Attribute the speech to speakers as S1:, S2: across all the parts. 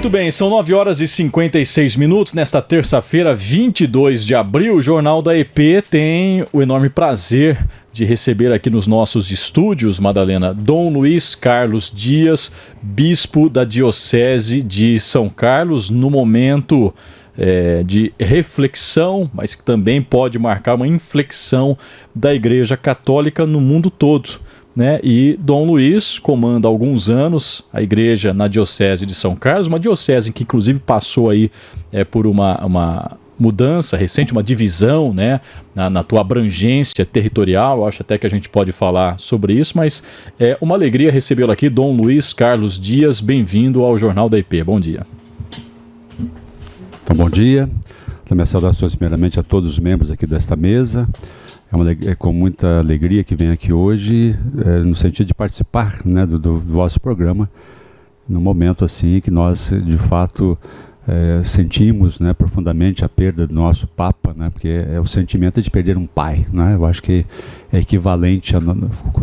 S1: Muito bem, são 9 horas e 56 minutos. Nesta terça-feira, 22 de abril, o Jornal da EP tem o enorme prazer de receber aqui nos nossos estúdios, Madalena, Dom Luiz Carlos Dias, bispo da Diocese de São Carlos, no momento de reflexão, mas que também pode marcar uma inflexão da Igreja Católica no mundo todo, né? E Dom Luiz comanda há alguns anos a igreja na Diocese de São Carlos, uma diocese que inclusive passou aí por uma mudança recente, uma divisão, né, na tua abrangência territorial. Eu acho até que a gente pode falar sobre isso, mas é uma alegria recebê-lo aqui, Dom Luiz Carlos Dias. Bem-vindo ao Jornal da IP. Bom dia.
S2: Então, bom dia. Também saudações primeiramente a todos os membros aqui desta mesa. É com muita alegria que venho aqui hoje, no sentido de participar, né, do vosso programa, num momento assim que nós, de fato, sentimos, né, profundamente a perda do nosso Papa, né, porque é o sentimento de perder um pai, né. Eu acho que é equivalente,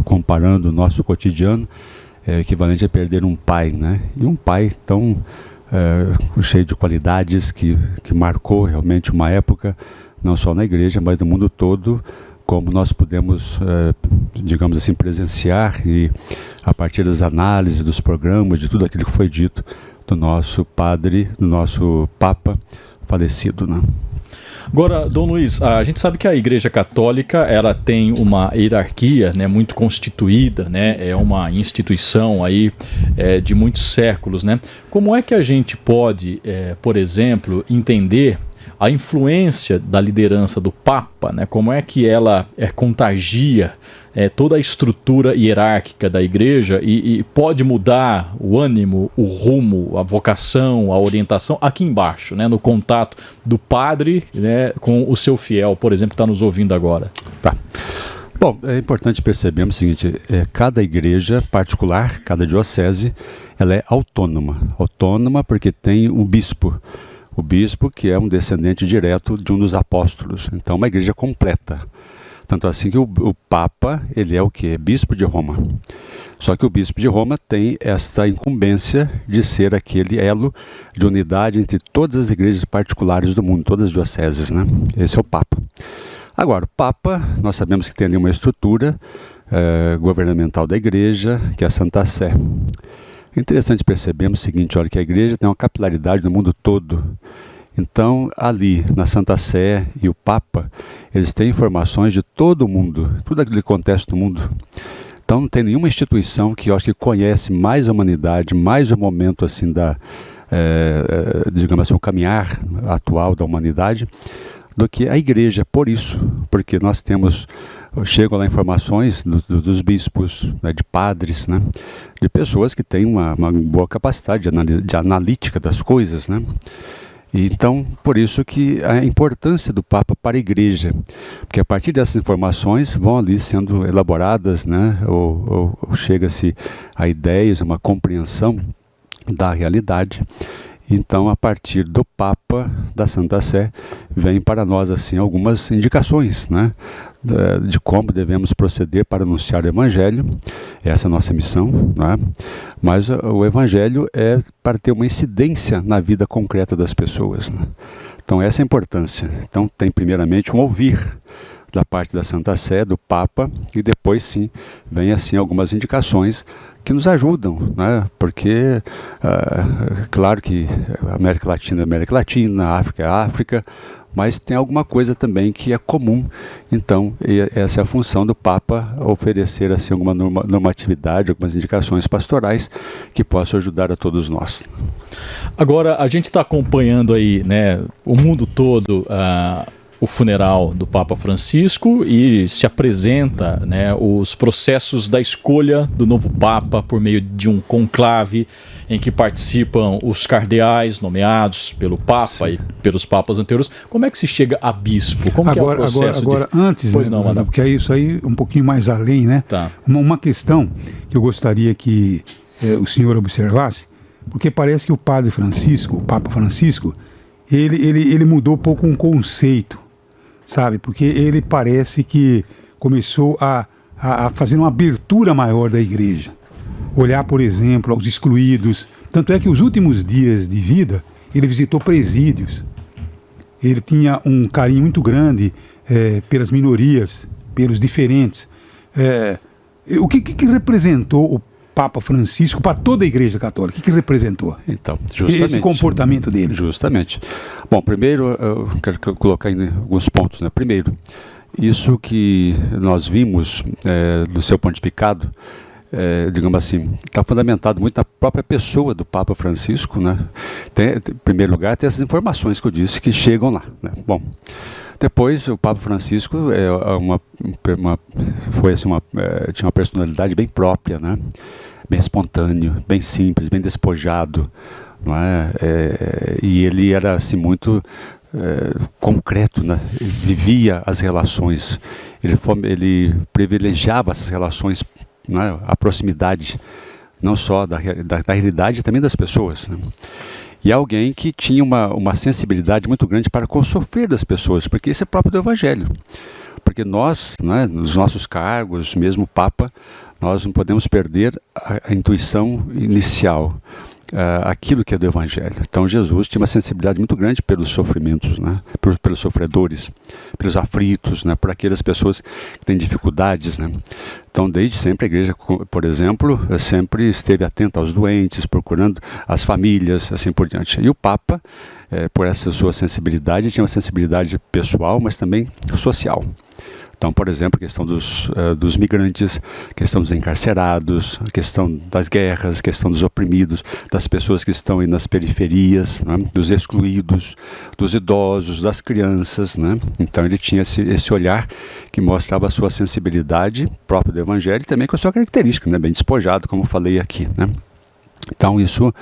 S2: comparando o nosso cotidiano, é equivalente a perder um pai, né, e um pai tão cheio de qualidades que marcou realmente uma época, não só na igreja, mas no mundo todo, como nós podemos, digamos assim, presenciar, e a partir das análises, dos programas, de tudo aquilo que foi dito do nosso padre, do nosso Papa falecido, né?
S1: Agora, Dom Luiz, a gente sabe que a Igreja Católica, ela tem uma hierarquia, né, muito constituída, né, é uma instituição aí de muitos séculos, né? Como é que a gente pode, por exemplo, entender a influência da liderança do Papa, né? Como é que ela contagia toda a estrutura hierárquica da igreja e pode mudar o ânimo, o rumo, a vocação, a orientação aqui embaixo, né? No contato do padre, né, com o seu fiel, por exemplo, que está nos ouvindo agora.
S2: Tá. Bom, é importante percebermos o seguinte, cada igreja particular, cada diocese, ela é autônoma porque tem um bispo. O bispo que é um descendente direto de um dos apóstolos. Então, uma igreja completa. Tanto assim que o Papa, ele é o quê? Bispo de Roma. Só que o bispo de Roma tem esta incumbência de ser aquele elo de unidade entre todas as igrejas particulares do mundo, todas as dioceses, né? Esse é o Papa. Agora, o Papa, nós sabemos que tem ali uma estrutura governamental da igreja, que é a Santa Sé. É interessante percebermos o seguinte, olha, que a igreja tem uma capilaridade no mundo todo. Então, ali, na Santa Sé e o Papa, eles têm informações de todo o mundo, tudo aquilo que acontece no mundo. Então, não tem nenhuma instituição que eu acho que conhece mais a humanidade, mais o momento, assim, digamos assim, o caminhar atual da humanidade, do que a igreja, porque nós temos, chegam lá informações dos bispos, né, de padres, né, de pessoas que têm uma boa capacidade de analítica das coisas, né. E então, por isso que a importância do Papa para a igreja, porque a partir dessas informações vão ali sendo elaboradas, né, ou chega-se a ideias, uma compreensão da realidade. Então, a partir do Papa, da Santa Sé, vem para nós assim algumas indicações, né, de como devemos proceder para anunciar o Evangelho. Essa é a nossa missão, né? Mas o Evangelho é para ter uma incidência na vida concreta das pessoas, né? Então, essa é a importância. Então, tem primeiramente um ouvir da parte da Santa Sé, do Papa, e depois sim, vem assim algumas indicações que nos ajudam, né? Porque, claro que a América Latina é América Latina, a África é a África, mas tem alguma coisa também que é comum. Então, essa é a função do Papa, oferecer assim alguma normatividade, algumas indicações pastorais que possam ajudar a todos nós.
S1: Agora, a gente está acompanhando aí, né, o mundo todo, o funeral do Papa Francisco, e se apresenta, né, os processos da escolha do novo Papa por meio de um conclave em que participam os cardeais nomeados pelo Papa. Sim. E pelos papas anteriores. Como é que se chega a bispo? Como que é o processo?
S3: Agora antes, pois né, não, porque é isso aí um pouquinho mais além, né?
S1: Tá.
S3: Uma questão que eu gostaria que o senhor observasse, porque parece que o Padre Francisco, o Papa Francisco, ele mudou um pouco um conceito, sabe? Porque ele parece que começou a fazer uma abertura maior da igreja. Olhar, por exemplo, aos excluídos, Tanto é que os últimos dias de vida, ele visitou presídios. Ele tinha um carinho muito grande pelas minorias, pelos diferentes. O que representou o Papa Francisco para toda a Igreja Católica? O que representou?
S2: Então, justamente.
S3: Esse comportamento dele.
S2: Justamente. Bom, primeiro, eu quero colocar em alguns pontos, né? Primeiro, isso que nós vimos do seu pontificado, digamos assim, está fundamentado muito na própria pessoa do Papa Francisco, né? Em primeiro lugar, tem essas informações que eu disse que chegam lá, né? Bom, depois o Papa Francisco tinha uma personalidade bem própria, né? Bem espontâneo, bem simples, bem despojado, não é? E ele era assim muito concreto, né? Ele vivia as relações, ele privilegiava essas relações, né? A proximidade, não só da realidade, também das pessoas, né? E alguém que tinha uma sensibilidade muito grande para com o sofrer das pessoas, porque esse é próprio do Evangelho. Porque nós, né, nos nossos cargos, mesmo o Papa, nós não podemos perder a intuição inicial, aquilo que é do Evangelho. Então Jesus tinha uma sensibilidade muito grande pelos sofrimentos, né, pelos sofredores, pelos aflitos, né, por aquelas pessoas que têm dificuldades, né. Então, desde sempre, a igreja, por exemplo, sempre esteve atenta aos doentes, procurando as famílias, assim por diante. E o Papa, por essa sua sensibilidade, tinha uma sensibilidade pessoal, mas também social. Então, por exemplo, a questão dos migrantes, a questão dos encarcerados, a questão das guerras, a questão dos oprimidos, das pessoas que estão aí nas periferias, né, dos excluídos, dos idosos, das crianças, né? Então ele tinha esse olhar que mostrava a sua sensibilidade própria do Evangelho e também com a sua característica, né, bem despojado, como eu falei aqui, né? Então isso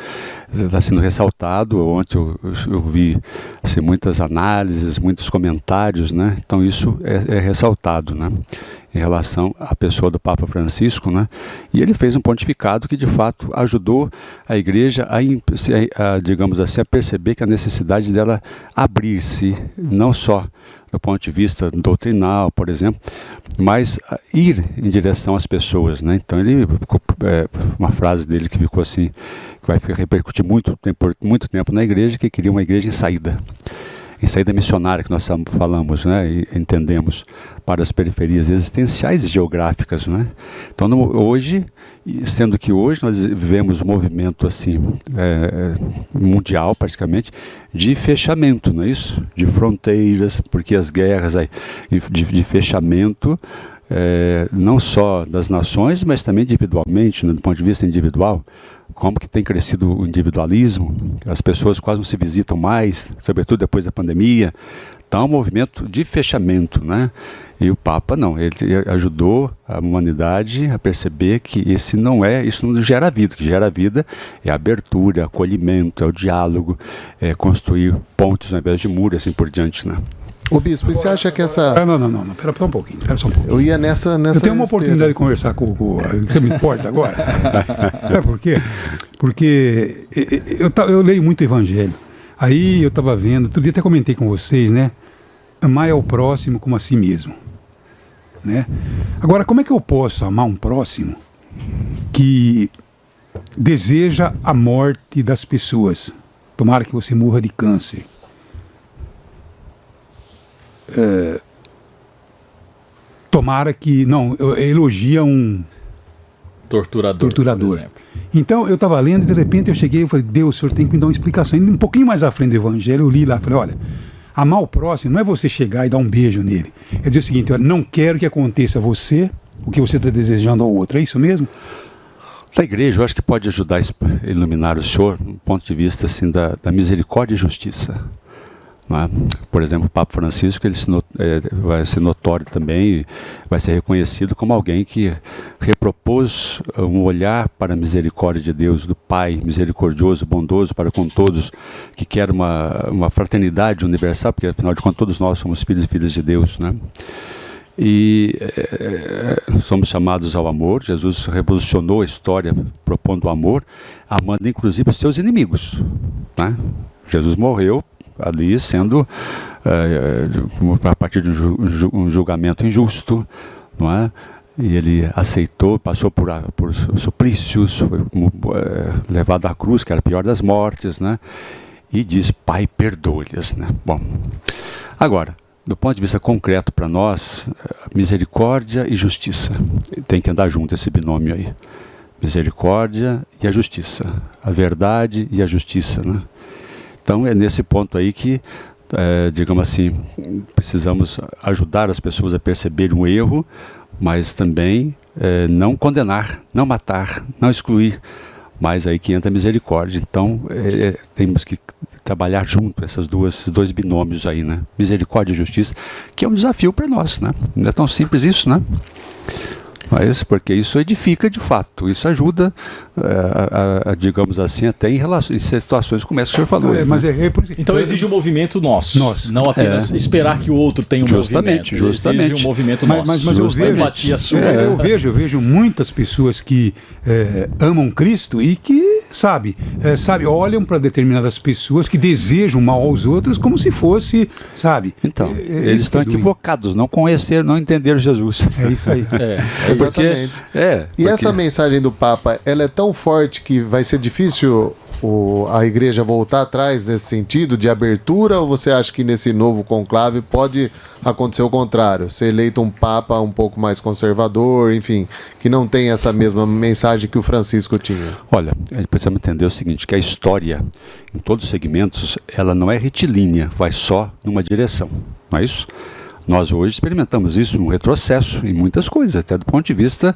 S2: está sendo ressaltado. Ontem eu vi assim, muitas análises, muitos comentários, né? Então isso é ressaltado, né? Em relação à pessoa do Papa Francisco, né? E ele fez um pontificado que de fato ajudou a igreja digamos assim, a perceber que a necessidade dela abrir-se, não só do ponto de vista doutrinal, por exemplo, mas ir em direção às pessoas, né? Então ele, uma frase dele que ficou assim, que vai repercutir muito tempo na igreja, que queria uma igreja em saída missionária, que nós falamos, né, e entendemos, para as periferias existenciais e geográficas, né? Então hoje, sendo que hoje nós vivemos um movimento assim, mundial praticamente, de fechamento, não é isso? De fronteiras, porque as guerras aí, de fechamento, não só das nações, mas também individualmente, né, do ponto de vista individual. Como que tem crescido o individualismo, as pessoas quase não se visitam mais, sobretudo depois da pandemia. Então é um movimento de fechamento, né? E o Papa não, ele ajudou a humanidade a perceber que isso não gera vida. O que gera vida é a abertura, acolhimento, é o diálogo, é construir pontes ao invés de muros, assim por diante, né?
S4: Ô Bispo, e você acha que essa...
S3: Não, espera só um pouquinho.
S4: Eu ia nessa
S3: eu tenho uma oportunidade de conversar com você me importa agora. Sabe por quê? Porque eu leio muito Evangelho. Aí eu estava vendo, outro dia até comentei com vocês, né? Amar ao próximo como a si mesmo, né? Agora, como é que eu posso amar um próximo que deseja a morte das pessoas? Tomara que você morra de câncer. Tomara que... Não, elogia um...
S1: Torturador.
S3: Por exemplo. Então, eu estava lendo e de repente eu cheguei e falei, Deus, o senhor tem que me dar uma explicação. E um pouquinho mais à frente do Evangelho, eu li lá, falei, olha, amar o próximo não é você chegar e dar um beijo nele. É dizer o seguinte, olha, não quero que aconteça a você o que você está desejando ao outro. É isso mesmo?
S2: A igreja, eu acho que pode ajudar a iluminar o senhor, do ponto de vista assim, da misericórdia e justiça. Por exemplo, o Papa Francisco, ele vai ser notório também, vai ser reconhecido como alguém que repropôs um olhar para a misericórdia de Deus, do Pai misericordioso, bondoso para com todos, que quer uma fraternidade universal, porque afinal de contas todos nós somos filhos e filhas de Deus, né? E somos chamados ao amor. Jesus revolucionou a história propondo o amor, amando inclusive os seus inimigos, né? Jesus morreu ali sendo a partir de um julgamento injusto, não é? e ele aceitou, passou por suplícios, foi levado à cruz, que era a pior das mortes, né? E diz: Pai, perdoa-lhes, né? Bom, agora, do ponto de vista concreto para nós, misericórdia e justiça. Tem que andar junto esse binômio aí. Misericórdia e a justiça. A verdade e a justiça, né? Então é nesse ponto aí que, digamos assim, precisamos ajudar as pessoas a perceberem o erro, mas também não condenar, não matar, não excluir. Mas aí que entra a misericórdia. Então temos que trabalhar junto esses dois binômios aí, né? Misericórdia e justiça, que é um desafio para nós, né? Não é tão simples isso, né? Mas porque isso edifica de fato, isso ajuda, digamos assim, até em situações como essa que o senhor falou.
S1: Então exige um movimento nosso. Não apenas esperar que o outro tenha um movimento.
S2: Justamente.
S1: Exige um movimento nosso.
S3: Mas eu vejo,
S1: empatia sua.
S3: Eu vejo muitas pessoas que amam Cristo e que, sabe, olham para determinadas pessoas que desejam mal aos outros como se fosse, sabe.
S2: Então, eles estão equivocados, não conheceram, não entenderam Jesus.
S3: É isso aí.
S4: Exatamente. E essa mensagem do Papa, ela é tão forte que vai ser difícil a igreja voltar atrás nesse sentido de abertura, ou você acha que nesse novo conclave pode acontecer o contrário? Ser eleito um Papa um pouco mais conservador, enfim, que não tem essa mesma mensagem que o Francisco tinha?
S2: Olha, a gente precisa entender o seguinte, que a história, em todos os segmentos, ela não é retilínea, vai só numa direção, não é isso? Nós hoje experimentamos isso, um retrocesso em muitas coisas, até do ponto de vista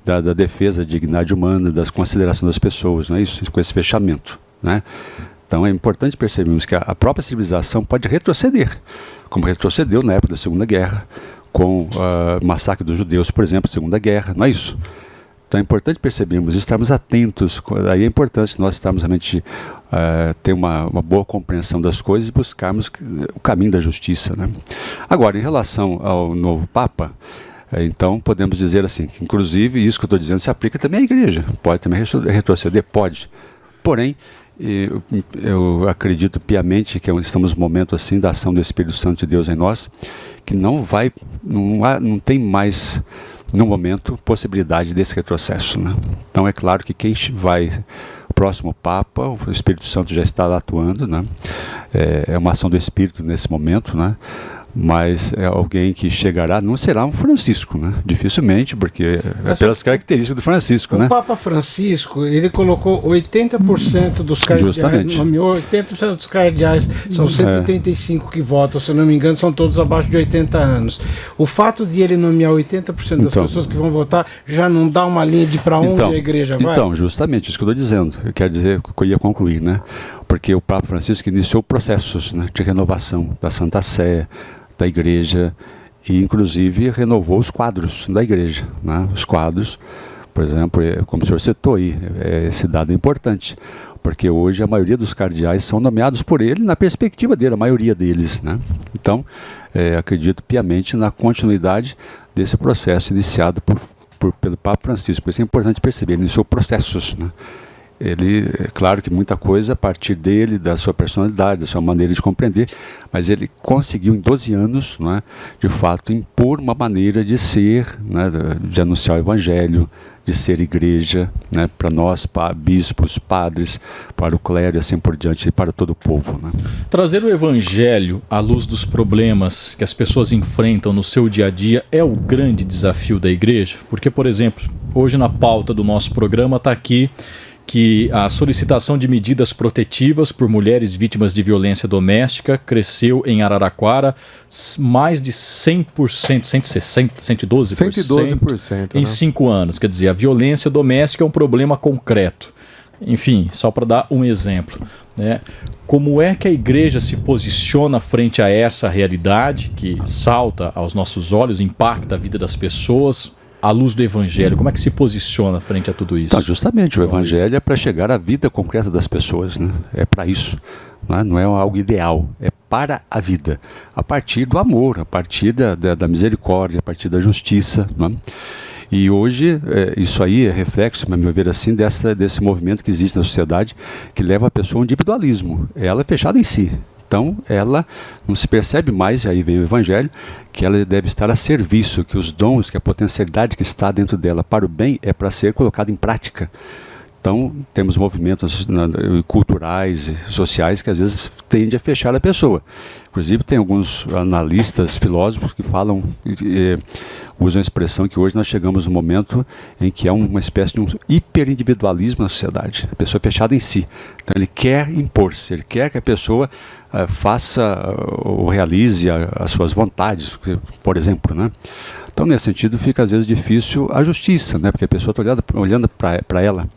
S2: da defesa da dignidade humana, das considerações das pessoas, não é isso? Com esse fechamento, né? Então é importante percebermos que a própria civilização pode retroceder, como retrocedeu na época da Segunda Guerra, com o massacre dos judeus, por exemplo, Segunda Guerra, não é isso? Então é importante percebermos, estarmos atentos, aí é importante nós estarmos realmente, ter uma boa compreensão das coisas e buscarmos o caminho da justiça, né? Agora, em relação ao novo Papa, então podemos dizer assim, que inclusive isso que eu estou dizendo se aplica também à igreja, pode também retroceder, pode, porém, eu acredito piamente que estamos num momento assim da ação do Espírito Santo de Deus em nós, que não tem mais no momento possibilidade desse retrocesso, né? Então é claro que quem vai, o próximo Papa, o Espírito Santo já está lá atuando, né? É uma ação do Espírito nesse momento, né? Mas é alguém que chegará, não será um Francisco, né? Dificilmente, porque é pelas características do Francisco, né?
S5: O Papa Francisco, ele colocou 80% dos cardeais,
S2: justamente,
S5: nomeou 80% dos cardeais, são 135 que votam, se eu não me engano, são todos abaixo de 80 anos. O fato de ele nomear 80% das pessoas que vão votar já não dá uma linha de para onde a igreja vai?
S2: Então, justamente, isso que eu estou dizendo. Eu quero dizer que eu ia concluir, né? Porque o Papa Francisco iniciou processos, né, de renovação da Santa Sé, da igreja, e inclusive renovou os quadros da igreja, né? Os quadros, por exemplo, como o senhor citou aí, esse dado é importante, porque hoje a maioria dos cardeais são nomeados por ele na perspectiva dele, a maioria deles, né? Então, acredito piamente na continuidade desse processo iniciado pelo Papa Francisco. Por isso é importante perceber, ele iniciou processos, né? Ele, é claro que muita coisa a partir dele, da sua personalidade, da sua maneira de compreender, mas ele conseguiu em 12 anos, né, de fato, impor uma maneira de ser, né, de anunciar o Evangelho, de ser igreja, né, para nós, bispos, padres, para o clero e assim por diante, e para todo o povo, né.
S1: Trazer o Evangelho à luz dos problemas que as pessoas enfrentam no seu dia a dia é o grande desafio da igreja, porque, por exemplo, hoje na pauta do nosso programa está aqui que a solicitação de medidas protetivas por mulheres vítimas de violência doméstica cresceu em Araraquara mais de 100%, 160%, 112% em 5 anos. Quer dizer, a violência doméstica é um problema concreto. Enfim, só para dar um exemplo, né? Como é que a igreja se posiciona frente a essa realidade que salta aos nossos olhos, impacta a vida das pessoas, à luz do Evangelho? Como é que se posiciona frente a tudo isso?
S2: Então, justamente, o Evangelho é para chegar à vida concreta das pessoas, né? É para isso, não é algo ideal, é para a vida, a partir do amor, a partir da misericórdia, a partir da justiça, não é? E hoje, isso aí é reflexo, a meu ver assim, desse movimento que existe na sociedade, que leva a pessoa ao individualismo. Ela é fechada em si. Então, ela não se percebe mais, e aí vem o Evangelho, que ela deve estar a serviço, que os dons, que a potencialidade que está dentro dela para o bem é para ser colocada em prática. Então, temos movimentos culturais e sociais que às vezes tendem a fechar a pessoa. Inclusive, tem alguns analistas, filósofos que falam, usam a expressão que hoje nós chegamos no momento em que há uma espécie de um hiperindividualismo na sociedade. A pessoa é fechada em si. Então, ele quer impor-se, ele quer que a pessoa faça ou realize as suas vontades, por exemplo, né? Então, nesse sentido, fica às vezes difícil a justiça, né? Porque a pessoa está olhando para ela.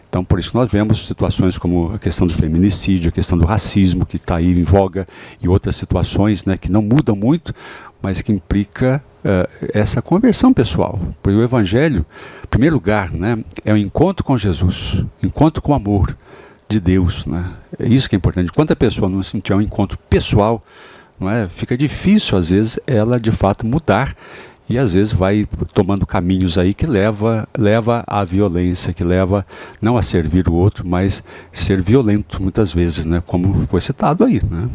S2: Então, por isso nós vemos situações como a questão do feminicídio, a questão do racismo, que está aí em voga, e outras situações, né, que não mudam muito, mas que implica essa conversão pessoal. Porque o Evangelho, em primeiro lugar, né, é o encontro com Jesus, encontro com o amor de Deus, né? É isso que é importante. Enquanto a pessoa não tiver um encontro pessoal, não é, fica difícil, às vezes, ela de fato mudar. E às vezes vai tomando caminhos aí que leva à violência, que leva não a servir o outro, mas ser violento muitas vezes, né? Como foi citado aí, né?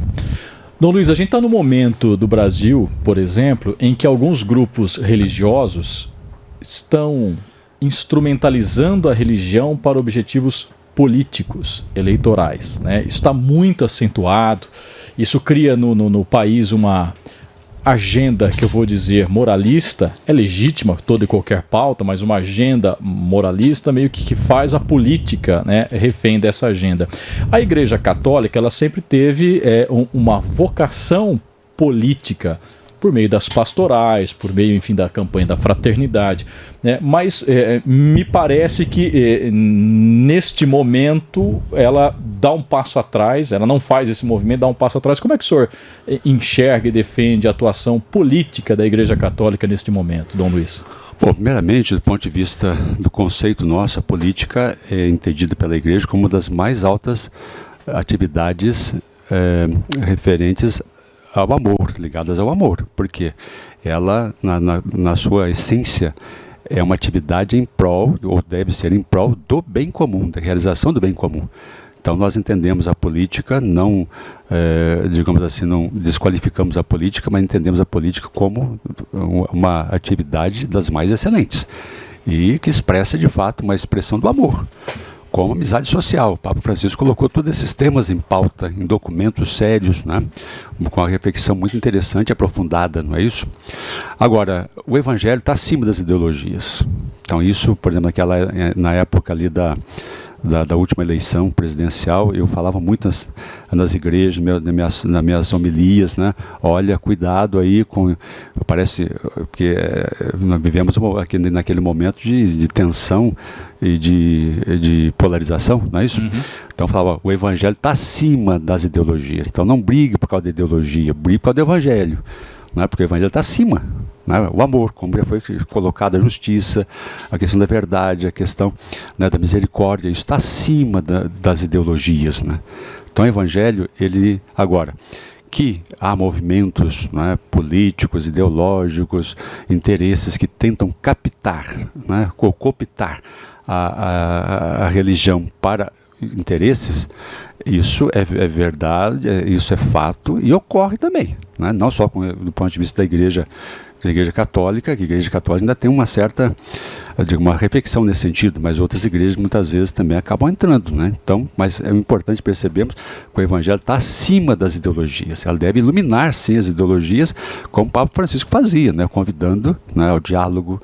S1: Dom Luiz, a gente está no momento do Brasil, por exemplo, em que alguns grupos religiosos estão instrumentalizando a religião para objetivos políticos, eleitorais, né? Isso está muito acentuado, isso cria no país uma agenda que eu vou dizer moralista, é legítima toda e qualquer pauta, mas uma agenda moralista meio que faz a política, né, refém dessa agenda. A Igreja Católica, ela sempre teve uma vocação política, por meio das pastorais, por meio, enfim, da campanha da fraternidade, né? Mas me parece que neste momento ela dá um passo atrás, ela não faz esse movimento, dá um passo atrás. Como é que o senhor enxerga e defende a atuação política da Igreja Católica neste momento, Dom Luiz?
S2: Bom, primeiramente, do ponto de vista do conceito nosso, a política é entendida pela Igreja como uma das mais altas atividades referentes ao amor, ligadas ao amor, porque ela, na sua essência, é uma atividade em prol, ou deve ser em prol do bem comum, da realização do bem comum. Então nós entendemos a política, não, digamos assim, não desqualificamos a política, mas entendemos a política como uma atividade das mais excelentes e que expressa de fato uma expressão do amor, como amizade social. O Papa Francisco colocou todos esses temas em pauta, em documentos sérios, né? Com uma reflexão muito interessante e aprofundada, não é isso? Agora, o Evangelho está acima das ideologias. Então isso, por exemplo, na época ali da última eleição presidencial, eu falava muito nas igrejas, nas minhas homilias, né? Olha, cuidado aí com... Parece que nós vivemos naquele momento de tensão e de polarização, não é isso? Uhum. Então eu falava, o Evangelho está acima das ideologias. Então não brigue por causa da ideologia, brigue por causa do Evangelho. Não é? Porque o Evangelho está acima, né? O amor, como já foi colocado, a justiça, a questão da verdade, a questão, né, da misericórdia, isso está acima das ideologias, né? Então o Evangelho, ele, agora, que há movimentos, né, políticos, ideológicos, interesses que tentam captar, né, cooptar a religião para interesses, isso é verdade, isso é fato e ocorre também, né? Não só do ponto de vista da Igreja Católica, que a Igreja Católica ainda tem uma certa, uma reflexão nesse sentido, mas outras igrejas muitas vezes também acabam entrando, né? Então, mas é importante percebermos que o Evangelho está acima das ideologias, ela deve iluminar sim as ideologias, como o Papa Francisco fazia, né? Convidando, né, ao diálogo,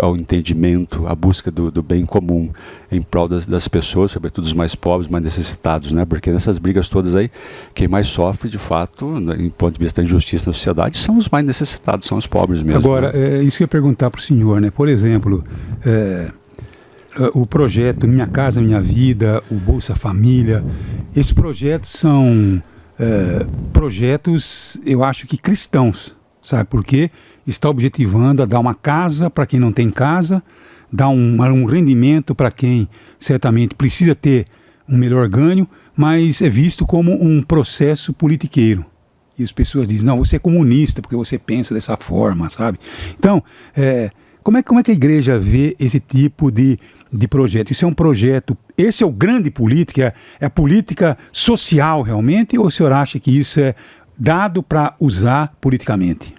S2: ao entendimento, à busca do bem comum em prol das pessoas, sobretudo os mais pobres, mais necessitados, né? Porque nessas brigas todas aí, quem mais sofre, de fato, em ponto de vista da injustiça na sociedade, são os mais necessitados, são os pobres mesmo.
S3: Agora,
S2: né?
S3: Isso que eu ia perguntar para o senhor, né? Por exemplo, o projeto Minha Casa Minha Vida, o Bolsa Família, esses projetos são projetos, eu acho que cristãos, sabe por quê? Está objetivando a dar uma casa para quem não tem casa, dar um rendimento para quem certamente precisa ter um melhor ganho, mas é visto como um processo politiqueiro. E as pessoas dizem, não, você é comunista porque você pensa dessa forma, sabe? Então, Como é que a igreja vê esse tipo de projeto? Isso é um projeto, esse é o grande político, é a política social realmente, ou o senhor acha que isso é dado para usar politicamente?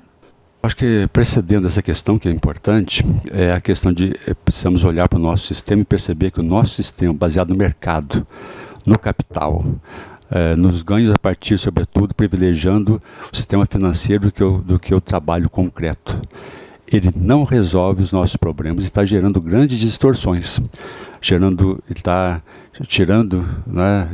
S2: Acho que precedendo essa questão que é importante, é a questão de precisamos olhar para o nosso sistema e perceber que o nosso sistema, baseado no mercado, no capital, nos ganhos a partir, sobretudo, privilegiando o sistema financeiro do que o trabalho concreto. Ele não resolve os nossos problemas, está gerando grandes distorções, está tirando, né,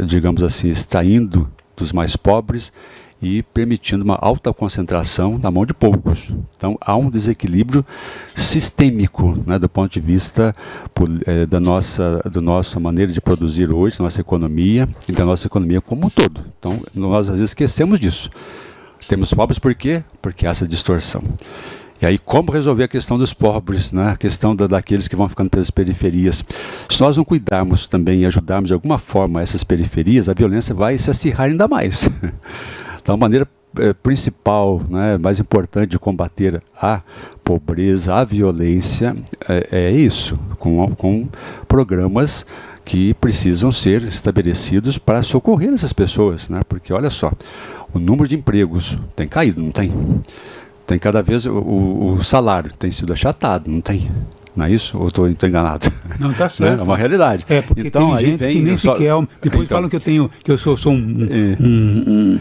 S2: digamos assim, extraindo dos mais pobres e permitindo uma alta concentração na mão de poucos. Então há um desequilíbrio sistêmico, né, do ponto de vista da nossa maneira de produzir hoje, da nossa economia e da nossa economia como um todo. Então nós às vezes esquecemos disso. Temos pobres por quê? Porque há essa distorção. E aí, como resolver a questão dos pobres, né? A questão daqueles que vão ficando pelas periferias? Se nós não cuidarmos também e ajudarmos de alguma forma essas periferias, a violência vai se acirrar ainda mais. Então, a maneira principal, né, mais importante de combater a pobreza, a violência, é isso, com programas que precisam ser estabelecidos para socorrer essas pessoas, né? Porque, olha só, o número de empregos tem caído, não tem? Tem cada vez, o salário tem sido achatado, não tem? Não é isso? Ou estou enganado?
S3: Não, está certo.
S2: É uma realidade.
S3: Porque
S2: então,
S3: tem gente
S2: aí vem,
S3: que nem sequer... Depois
S2: então,
S3: falam que eu sou um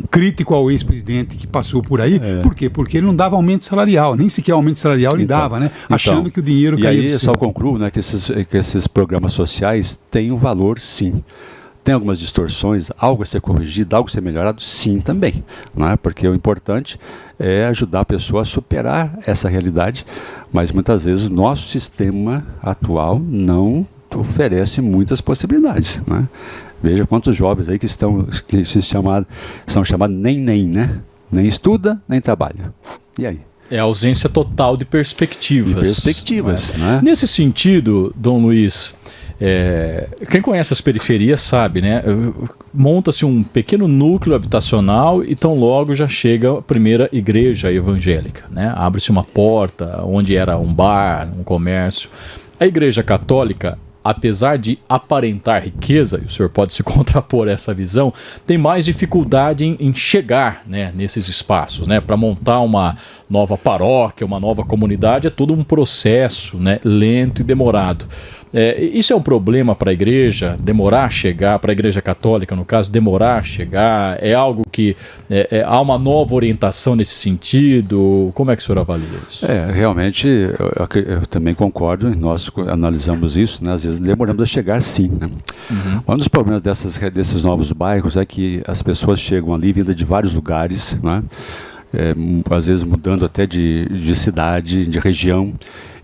S3: crítico ao ex-presidente que passou por aí. Por quê? Porque ele não dava aumento salarial. Nem sequer aumento salarial ele dava, né? Achando que o dinheiro caía.
S2: E aí só concluo, né, que esses programas sociais têm um valor, sim. Tem algumas distorções, algo a ser corrigido, algo a ser melhorado? Sim, também. Não é? Porque o importante é ajudar a pessoa a superar essa realidade, mas muitas vezes o nosso sistema atual não oferece muitas possibilidades. Não é? Veja quantos jovens aí que são chamados nem, né? Nem estuda, nem trabalha. E aí?
S1: É a ausência total de perspectivas.
S2: Né?
S1: Nesse sentido, Dom Luiz... quem conhece as periferias sabe, né? Monta-se um pequeno núcleo habitacional e tão logo já chega a primeira igreja evangélica, né? Abre-se uma porta onde era um bar, um comércio. A igreja católica, apesar de aparentar riqueza, e o senhor pode se contrapor a essa visão, tem mais dificuldade em chegar, né, nesses espaços, né? Para montar uma nova paróquia, uma nova comunidade, é todo um processo, né, lento e demorado. Isso é um problema para a igreja, demorar a chegar, para a igreja católica, no caso, demorar a chegar? É algo que há uma nova orientação nesse sentido? Como é que o senhor avalia isso?
S2: Realmente, eu também concordo, nós analisamos isso, né? Às vezes demoramos a chegar, sim. Né? Uhum. Um dos problemas desses novos bairros é que as pessoas chegam ali vindo de vários lugares, né? Às vezes mudando até de cidade, de região.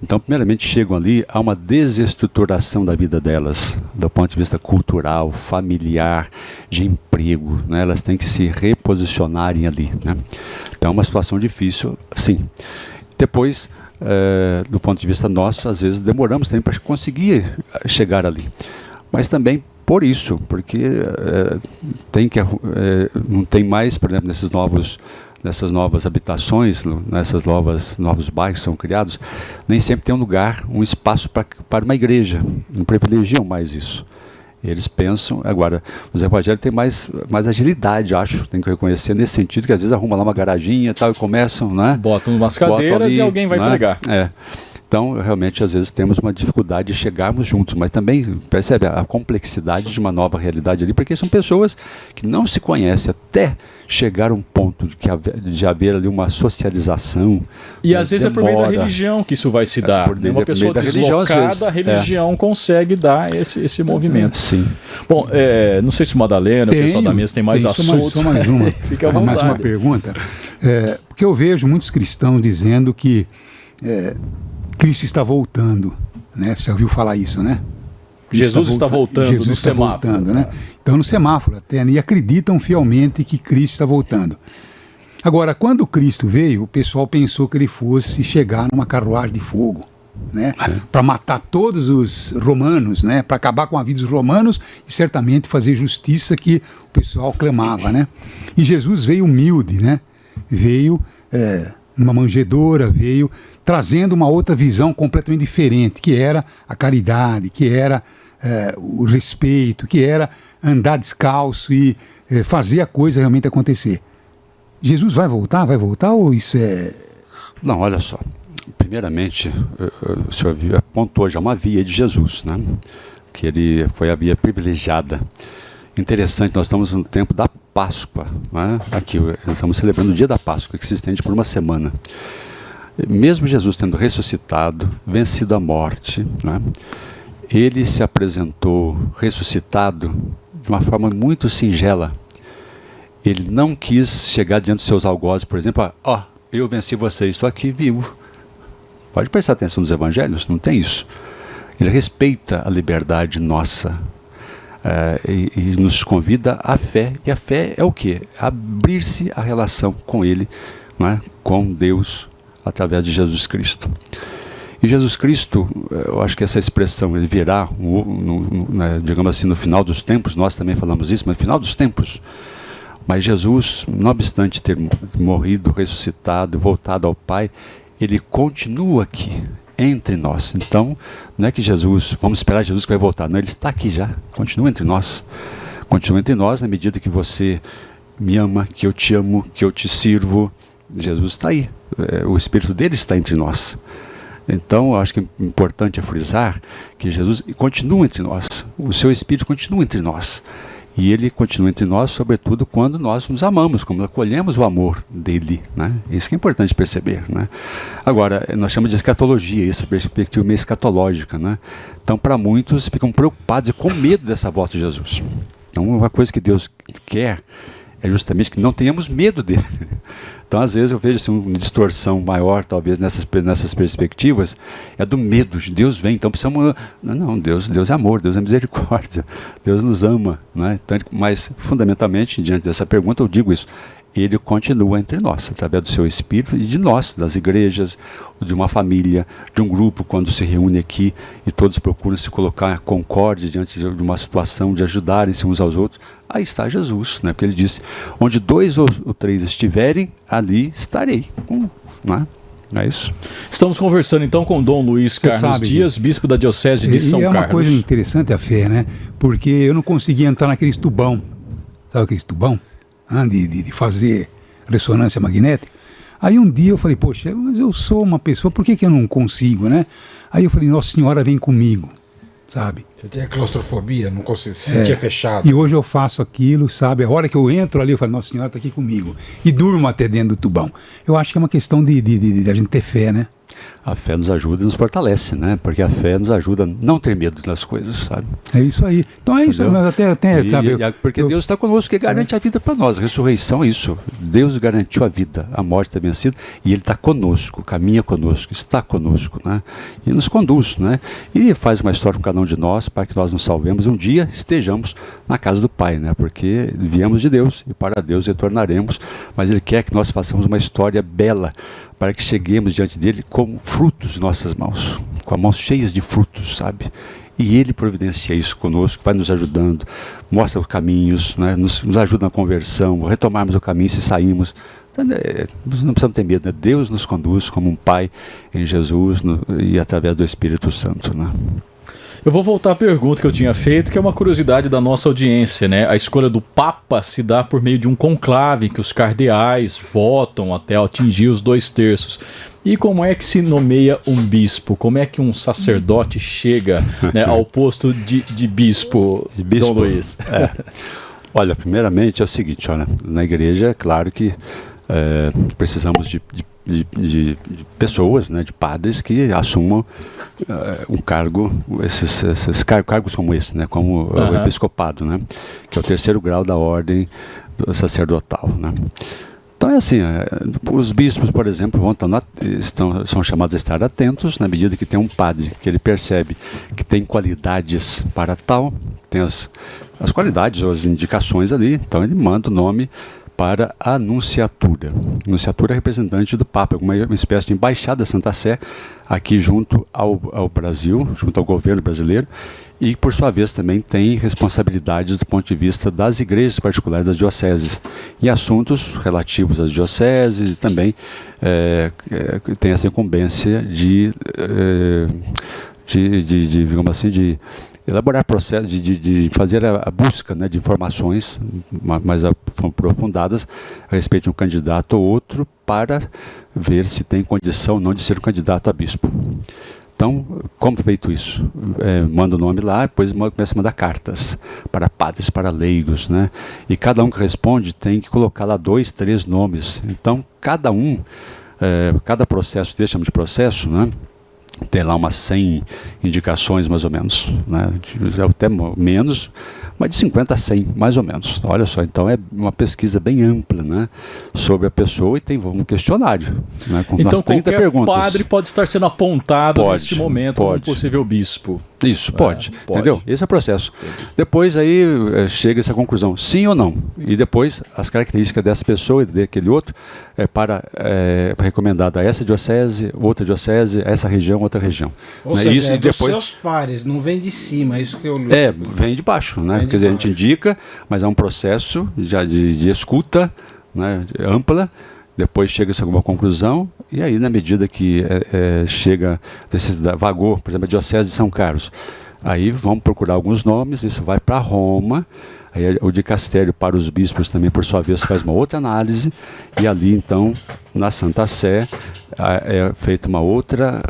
S2: Então, primeiramente, chegam ali a uma desestruturação da vida delas, do ponto de vista cultural, familiar, de emprego, né? Elas têm que se reposicionarem ali, né? Então, é uma situação difícil, sim. Depois, do ponto de vista nosso, às vezes demoramos também para conseguir chegar ali. Mas também por isso, porque não tem mais, por exemplo, nessas novas habitações, novos bairros que são criados, nem sempre tem um lugar, um espaço para uma igreja. Não privilegiam mais isso. Eles pensam, agora, os evangélicos têm mais agilidade, acho, tem que reconhecer nesse sentido, que às vezes arruma lá uma garaginha e tal, e começam, né?
S1: Botam umas cadeiras ali, e alguém vai pregar.
S2: Então, realmente, às vezes temos uma dificuldade de chegarmos juntos, mas também, percebe a complexidade de uma nova realidade ali, porque são pessoas que não se conhecem até chegar a um ponto de haver ali uma socialização.
S1: E às vezes é por meio da religião que isso vai se dar. Uma pessoa deslocada, a religião consegue dar esse movimento.
S2: Sim.
S1: Bom, não sei se o Madalena, o pessoal da mesa tem mais assuntos.
S3: Só mais uma.
S1: Fica à vontade.
S3: Mais uma pergunta. Porque eu vejo muitos cristãos dizendo que Cristo está voltando, né? Você já ouviu falar isso, né?
S1: Jesus está voltando no semáforo.
S3: Voltando, né? Então, no semáforo até, e acreditam fielmente que Cristo está voltando. Agora, quando Cristo veio, o pessoal pensou que ele fosse chegar numa carruagem de fogo, né? Para matar todos os romanos, né? Para acabar com a vida dos romanos e certamente fazer justiça que o pessoal clamava, né? E Jesus veio humilde, né? Veio numa manjedoura, veio trazendo uma outra visão completamente diferente, que era a caridade, que era o respeito, que era andar descalço e fazer a coisa realmente acontecer. Jesus vai voltar ou isso é...
S2: Não, olha só. Primeiramente, o senhor apontou já uma via de Jesus, né? Que ele foi a via privilegiada. Interessante, nós estamos no tempo da Páscoa, né? Aqui, nós estamos celebrando o dia da Páscoa, que se estende por uma semana. Mesmo Jesus tendo ressuscitado, vencido a morte, né? Ele se apresentou ressuscitado de uma forma muito singela. Ele não quis chegar diante dos seus algozes, por exemplo, eu venci vocês, estou aqui vivo. Pode prestar atenção nos evangelhos, não tem isso. Ele respeita a liberdade nossa e nos convida à fé. E a fé é o quê? Abrir-se a relação com Ele, não é? Com Deus, através de Jesus Cristo. E Jesus Cristo, eu acho que essa expressão, ele virá, digamos assim, no final dos tempos, nós também falamos isso, mas no final dos tempos. Mas Jesus, não obstante ter morrido, ressuscitado, voltado ao Pai, ele continua aqui, entre nós. Então, não é que Jesus, vamos esperar Jesus que vai voltar. Não, ele está aqui já, continua entre nós. Continua entre nós na medida que você me ama, que eu te amo, que eu te sirvo. Jesus está aí, o Espírito dele está entre nós. Então, eu acho que é importante frisar que Jesus continua entre nós, o seu Espírito continua entre nós. E ele continua entre nós, sobretudo quando nós nos amamos, quando acolhemos o amor dele, né? Isso que é importante perceber, né? Agora, nós chamamos de escatologia, essa perspectiva meio escatológica, né? Então, para muitos, ficam preocupados e com medo dessa volta de Jesus. Então, uma coisa que Deus quer é justamente que não tenhamos medo dele. Então, às vezes, eu vejo assim, uma distorção maior, talvez, nessas perspectivas, é do medo. Deus vem, então precisamos... Não, Deus é amor, Deus é misericórdia, Deus nos ama, né? Então, mas, fundamentalmente, diante dessa pergunta, eu digo isso. Ele continua entre nós, através do seu Espírito e de nós, das igrejas, de uma família, de um grupo, quando se reúne aqui e todos procuram se colocar em concórdia diante de uma situação de ajudarem-se uns aos outros. Aí está Jesus, né? Porque ele disse, onde 2 ou 3 estiverem, ali estarei. Não é isso?
S1: Estamos conversando então com Dom Luiz Carlos Dias, bispo da Diocese de São Carlos.
S3: É uma coisa interessante a fé, né? Porque eu não conseguia entrar naquele tubão. Sabe aquele tubão? De fazer ressonância magnética. Aí um dia eu falei, poxa, mas eu sou uma pessoa, por que eu não consigo, né? Aí eu falei, Nossa Senhora vem comigo, sabe?
S5: Você tinha claustrofobia, não conseguia, se sentia fechado.
S3: E hoje eu faço aquilo, sabe? A hora que eu entro ali, eu falo, Nossa Senhora está aqui comigo. E durmo até dentro do tubão. Eu acho que é uma questão de a gente ter fé, né?
S2: A fé nos ajuda e nos fortalece, né? Porque a fé nos ajuda a não ter medo das coisas, sabe?
S3: É isso aí. Então é isso, mas até sabe?
S2: Porque Deus está conosco, que garante a vida para nós. A ressurreição é isso. Deus garantiu a vida, a morte está vencida, e Ele está conosco, caminha conosco, está conosco, né? E nos conduz, né? E faz uma história com cada um de nós para que nós nos salvemos e um dia estejamos na casa do Pai, né? Porque viemos de Deus e para Deus retornaremos, mas Ele quer que nós façamos uma história bela para que cheguemos diante dele com frutos em nossas mãos, com as mãos cheias de frutos, sabe? E ele providencia isso conosco, vai nos ajudando, mostra os caminhos, né? nos ajuda na conversão, retomarmos o caminho se saímos. Então, não precisamos ter medo, né? Deus nos conduz como um Pai em Jesus e através do Espírito Santo, né?
S1: Eu vou voltar à pergunta que eu tinha feito, que é uma curiosidade da nossa audiência, né? A escolha do Papa se dá por meio de um conclave em que os cardeais votam até atingir os 2/3. E como é que se nomeia um bispo? Como é que um sacerdote chega, né, ao posto de bispo, Dom Luiz?
S2: Olha, primeiramente é o seguinte, olha, na igreja é claro que precisamos de pessoas, né, de padres que assumam um cargo, esses cargos como esse, né, como o episcopado, né, que é o 3º grau da ordem sacerdotal, né. Então é assim, os bispos, por exemplo, são chamados a estar atentos na medida que tem um padre que ele percebe que tem qualidades para tal, tem as qualidades ou as indicações ali, então ele manda o nome para a Anunciatura. A Anunciatura é representante do Papa, uma espécie de embaixada da Santa Sé aqui junto ao Brasil, junto ao governo brasileiro, e, por sua vez, também tem responsabilidades do ponto de vista das igrejas particulares das dioceses, em assuntos relativos às dioceses, e também tem essa incumbência digamos assim, de elaborar processos, de fazer a busca, né, de informações mais aprofundadas a respeito de um candidato ou outro, para ver se tem condição ou não de ser um candidato a bispo. Então, como feito isso? Manda o nome lá, depois começa a mandar cartas para padres, para leigos, né? E cada um que responde tem que colocar lá 2, 3 nomes. Então, cada processo, chamamos de processo, né? Tem lá umas 100 indicações, mais ou menos, né? Até menos, mas de 50 a 100, mais ou menos. Olha só, então é uma pesquisa bem ampla, né, sobre a pessoa, e tem um questionário, né, com
S1: então,
S2: umas 30 perguntas.
S1: Padre pode estar sendo apontado neste momento como possível bispo.
S2: Isso, pode, entendeu? Esse é o processo. Depois aí chega essa conclusão, sim ou não. E depois as características dessa pessoa e daquele outro recomendado a essa diocese, outra diocese, a essa região, outra região.
S5: Ou
S2: né?
S5: seja,
S2: Isso, e depois
S5: dos seus pares, não vem de cima, é isso que eu li.
S2: Vem de baixo, né? Quer dizer, a gente indica, mas é um processo de escuta, né, ampla. Depois chega-se a alguma conclusão, e aí, na medida que vagou, por exemplo, a Diocese de São Carlos, aí vamos procurar alguns nomes, isso vai para Roma, aí o dicastério para os bispos também, por sua vez, faz uma outra análise, e ali, então, na Santa Sé, é feita uma outra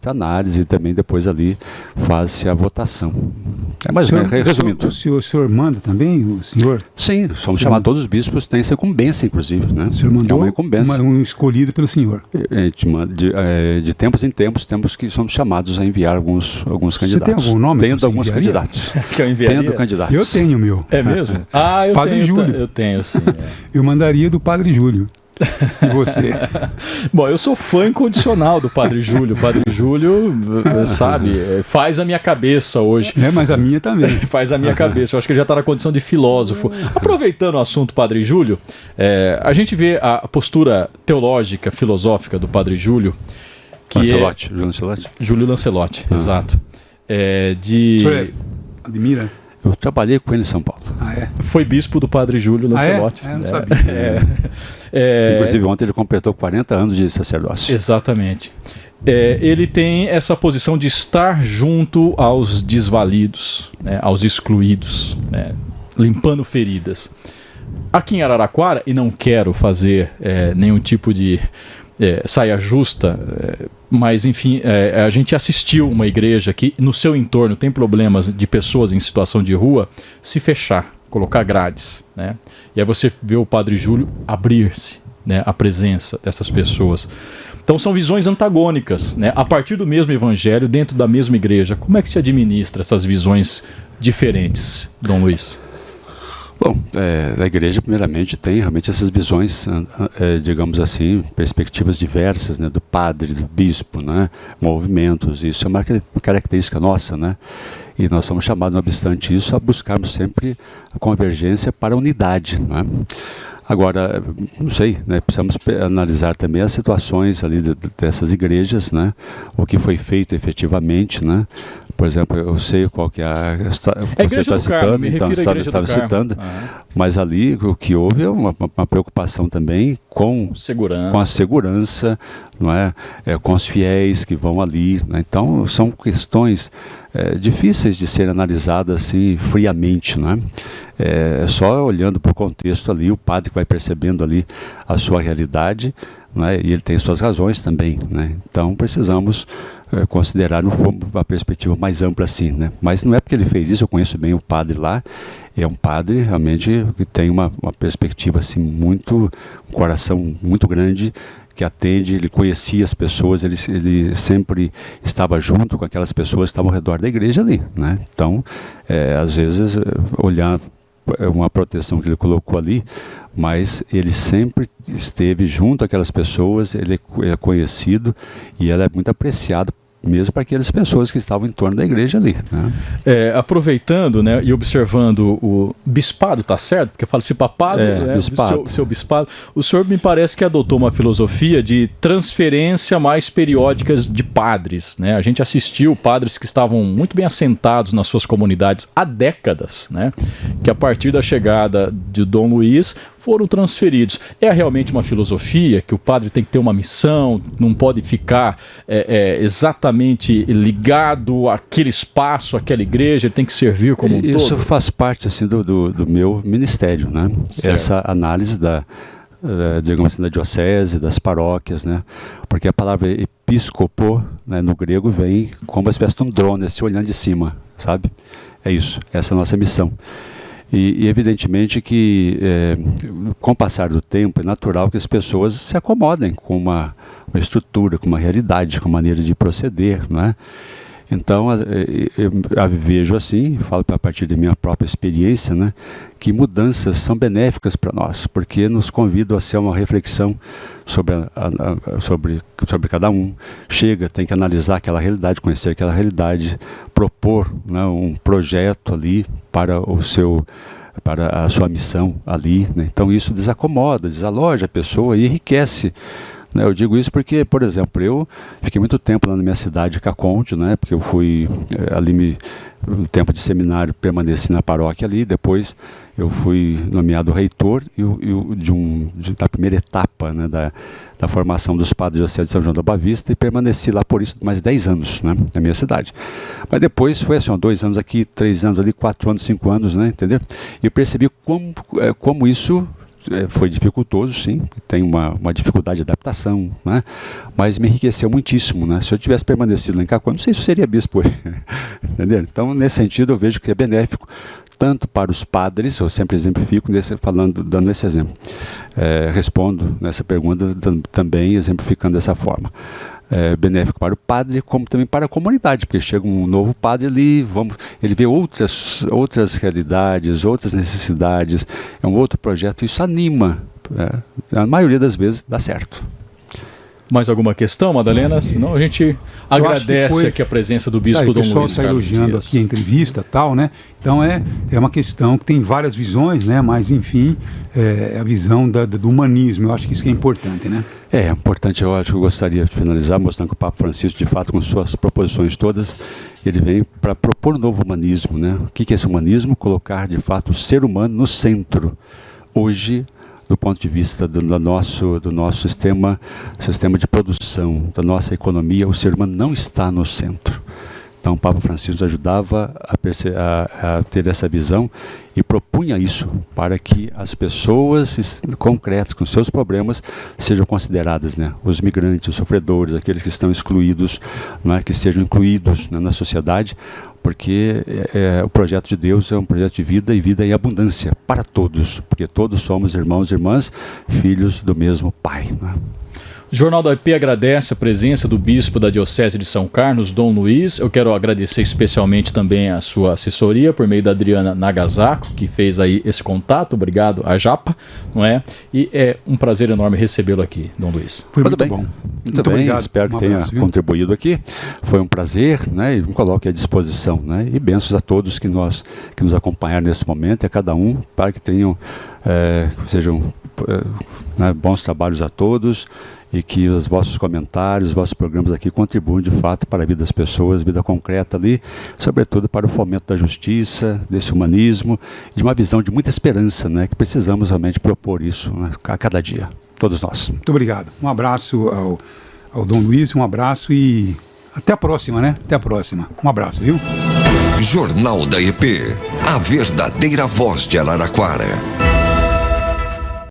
S2: análise, e também depois ali faz-se a votação. É mais ou menos, resumindo.
S3: O senhor manda também, o senhor?
S2: Sim, somos chamados, todos os bispos têm essa incumbência, inclusive, né?
S3: O senhor mandou
S2: uma incumbência.
S3: Um escolhido pelo senhor.
S2: De tempos em tempos, somos chamados a enviar alguns candidatos.
S3: Você tem algum nome?
S2: Tendo alguns candidatos.
S1: Que eu enviaria?
S2: Tendo candidatos.
S3: Eu tenho o meu.
S1: É mesmo? Eu
S3: Padre
S1: tenho,
S3: Júlio.
S1: Eu tenho, sim.
S3: Eu mandaria do Padre Júlio. E você?
S1: Bom, eu sou fã incondicional do Padre Júlio. O Padre Júlio, sabe, faz a minha cabeça hoje.
S3: Mas a minha também.
S1: Faz a minha cabeça. Eu acho que ele já está na condição de filósofo. Aproveitando o assunto Padre Júlio, a gente vê a postura teológica, filosófica do Padre Júlio.
S2: Lancelotti, Júlio Lancelotti.
S1: Júlio Lancelotti, exato.
S3: O senhor admira?
S2: Eu trabalhei com ele em São Paulo.
S1: Foi bispo do Padre Júlio Lancelotti.
S3: Eu não sabia.
S2: Inclusive, ontem ele completou 40 anos de sacerdócio.
S1: Exatamente. Ele tem essa posição de estar junto aos desvalidos, né, aos excluídos, né, limpando feridas. Aqui em Araraquara, e não quero fazer nenhum tipo de saia justa, mas enfim, a gente assistiu uma igreja que no seu entorno tem problemas de pessoas em situação de rua se fechar, colocar grades, né? E aí você vê o Padre Júlio abrir-se, né, à presença dessas pessoas. Então são visões antagônicas, né? A partir do mesmo evangelho, dentro da mesma igreja. Como é que se administra essas visões diferentes, Dom Luiz?
S2: Bom, a igreja primeiramente tem realmente essas visões, digamos assim, perspectivas diversas, né, do padre, do bispo, né, movimentos. Isso é uma característica nossa, né? E nós somos chamados, não obstante isso, a buscarmos sempre a convergência para a unidade, né? Agora, não sei, né, precisamos analisar também as situações ali dessas igrejas, né, o que foi feito efetivamente, né? Por exemplo, eu sei qual que é a história que você está citando, então estava citando, mas ali o que houve é uma preocupação também com a segurança, não é? Com os fiéis que vão ali, né? Então são questões difíceis de serem analisadas assim friamente, né? Só olhando para o contexto ali, o padre que vai percebendo ali a sua realidade, né? E ele tem suas razões também, né? Então precisamos considerar uma perspectiva mais ampla assim, né? Mas não é porque ele fez isso, eu conheço bem o padre lá, é um padre realmente que tem uma perspectiva assim um coração muito grande, que atende, ele conhecia as pessoas, ele sempre estava junto com aquelas pessoas que estavam ao redor da igreja ali, né? Então, às vezes, olhar uma proteção que ele colocou ali, mas ele sempre esteve junto àquelas pessoas, ele é conhecido e ela é muito apreciada mesmo para aquelas pessoas que estavam em torno da igreja ali, né?
S1: Aproveitando, né, e observando o bispado, tá certo? Porque fala-se papado, né,
S2: bispado.
S1: Seu bispado. O senhor me parece que adotou uma filosofia de transferência mais periódicas de padres, né? A gente assistiu padres que estavam muito bem assentados nas suas comunidades há décadas, né? Que a partir da chegada de Dom Luiz foram transferidos. É realmente uma filosofia que o padre tem que ter uma missão, não pode ficar exatamente ligado àquele espaço, àquela igreja, ele tem que servir como um todo?
S2: Isso faz parte assim, do meu ministério, né?
S1: Certo.
S2: Essa análise digamos assim, da diocese, das paróquias, né? Porque a palavra episcopo, né, no grego vem como uma espécie de um drone, se olhando de cima, sabe? É isso, essa é a nossa missão. E evidentemente que com o passar do tempo é natural que as pessoas se acomodem com uma estrutura, com uma realidade, com uma maneira de proceder, né? Então eu vejo assim, falo a partir da minha própria experiência, né, que mudanças são benéficas para nós, porque nos convidam a ser uma reflexão sobre cada um. Chega, tem que analisar aquela realidade, conhecer aquela realidade, propor, né, um projeto ali para a sua missão ali, né? Então isso desacomoda, desaloja a pessoa e enriquece. Eu digo isso porque, por exemplo, eu fiquei muito tempo lá na minha cidade, Caconde, né? Porque eu fui ali, um tempo de seminário, permaneci na paróquia ali, depois eu fui nomeado reitor da primeira etapa, né, da formação dos padres da Diocese de São João da Boa Vista, e permaneci lá por isso mais 10 anos, né, na minha cidade. Mas depois foi assim, 2 anos aqui, 3 anos ali, 4 anos, 5 anos, né, entendeu? E eu percebi como isso foi dificultoso, sim, tem uma dificuldade de adaptação, né? Mas me enriqueceu muitíssimo, né? Se eu tivesse permanecido lá em Cacoa, não sei se eu seria bispo hoje, entendeu? Então, nesse sentido, eu vejo que é benéfico tanto para os padres, eu sempre exemplifico, dando esse exemplo. Respondo nessa pergunta também exemplificando dessa forma. Benéfico para o padre, como também para a comunidade, porque chega um novo padre ali, ele vê outras realidades, outras necessidades, é um outro projeto, isso anima, a maioria das vezes dá certo.
S1: Mais alguma questão, Madalena? Senão a gente agradece aqui a presença do bispo Dom Luiz.
S3: O pessoal está elogiando aqui a entrevista e tal, né? Então é uma questão que tem várias visões, né? Mas enfim, é a visão do humanismo. Eu acho que isso que é importante, né? É
S2: importante, eu acho que eu gostaria de finalizar mostrando que o Papa Francisco, de fato, com suas proposições todas, ele vem para propor um novo humanismo, né? O que é esse humanismo? Colocar, de fato, o ser humano no centro. Hoje, do ponto de vista do nosso sistema de produção, da nossa economia, o ser humano não está no centro. Então o Papa Francisco nos ajudava a ter essa visão e propunha isso para que as pessoas concretas, com seus problemas, sejam consideradas, né? Os migrantes, os sofredores, aqueles que estão excluídos, né? Que sejam incluídos, né, na sociedade, porque o projeto de Deus é um projeto de vida e vida em abundância para todos, porque todos somos irmãos e irmãs, filhos do mesmo Pai, né?
S1: O Jornal da IP agradece a presença do bispo da Diocese de São Carlos, Dom Luiz. Eu quero agradecer especialmente também a sua assessoria, por meio da Adriana Nagasako, que fez aí esse contato. Obrigado, a Japa, não é? E é um prazer enorme recebê-lo aqui, Dom Luiz.
S2: Foi muito bom. Muito bem, obrigado. Espero que tenha contribuído aqui. Foi um prazer, né? E me coloque à disposição, né? E bênçãos a todos que nos acompanharam nesse momento, e a cada um, para que tenham, sejam bons trabalhos a todos, e que os vossos comentários, os vossos programas aqui contribuam de fato para a vida das pessoas, vida concreta ali, sobretudo para o fomento da justiça, desse humanismo, de uma visão de muita esperança, né, que precisamos realmente propor isso, né, a cada dia, todos nós.
S3: Muito obrigado. Um abraço ao Dom Luiz, um abraço e até a próxima, né? Até a próxima. Um abraço, viu?
S6: Jornal da EP, a verdadeira voz de Araraquara.